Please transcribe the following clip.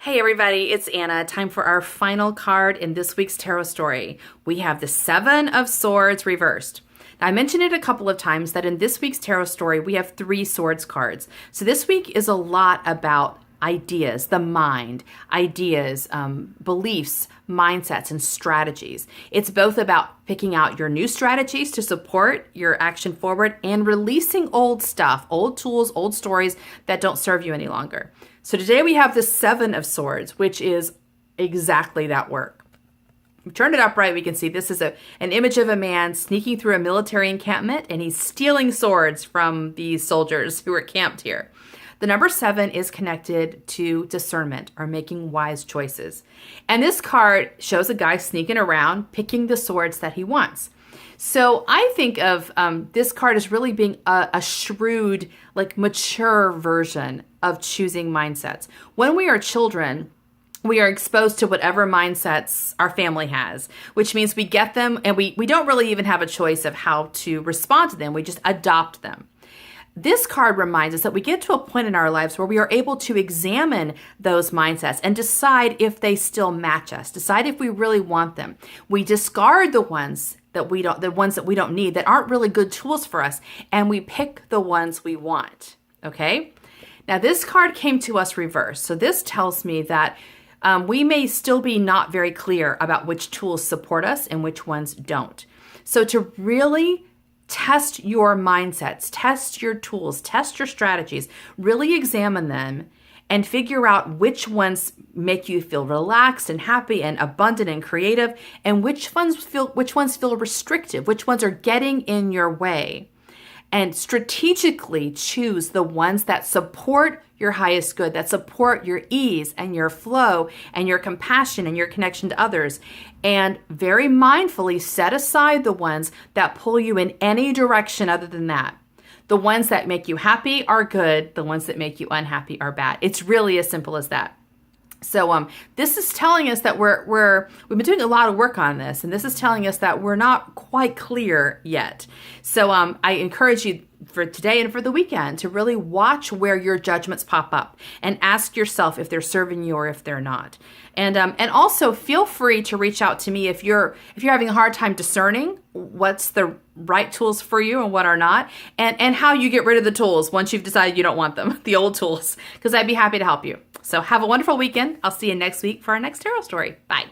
Hey everybody, it's Anna. Time for our final card in this week's tarot story. We have the Seven of Swords reversed. Now, I mentioned it a couple of times that in this week's tarot story, we have three swords cards. So this week is a lot about ideas, the mind, ideas, beliefs, mindsets, and strategies. It's both about picking out your new strategies to support your action forward and releasing old stuff, old tools, old stories that don't serve you any longer. So today we have the Seven of Swords, which is exactly that work. We turned it upright, we can see this is an image of a man sneaking through a military encampment, and he's stealing swords from these soldiers who are camped here. The number 7 is connected to discernment or making wise choices. And this card shows a guy sneaking around, picking the swords that he wants. So I think of this card as really being a shrewd, mature version of choosing mindsets. When we are children, we are exposed to whatever mindsets our family has, which means we get them and we don't really even have a choice of how to respond to them. We just adopt them. This card reminds us that we get to a point in our lives where we are able to examine those mindsets and decide if they still match us, decide if we really want them. We discard the ones that we don't need, that aren't really good tools for us, and we pick the ones we want. Okay? Now this card came to us reversed. So this tells me that we may still be not very clear about which tools support us and which ones don't. So to really test your mindsets, test your tools, test your strategies, really examine them and figure out which ones make you feel relaxed and happy and abundant and creative, and which ones feel restrictive, which ones are getting in your way. And strategically choose the ones that support your highest good, that support your ease and your flow and your compassion and your connection to others. And very mindfully set aside the ones that pull you in any direction other than that. The ones that make you happy are good. The ones that make you unhappy are bad. It's really as simple as that. So this is telling us that we've been doing a lot of work on this, and this is telling us that we're not quite clear yet. So I encourage you for today and for the weekend to really watch where your judgments pop up and ask yourself if they're serving you or if they're not. And also feel free to reach out to me if you're having a hard time discerning what's the right tools for you and what are not, and how you get rid of the tools once you've decided you don't want them, the old tools, because I'd be happy to help you. So have a wonderful weekend. I'll see you next week for our next tarot story. Bye.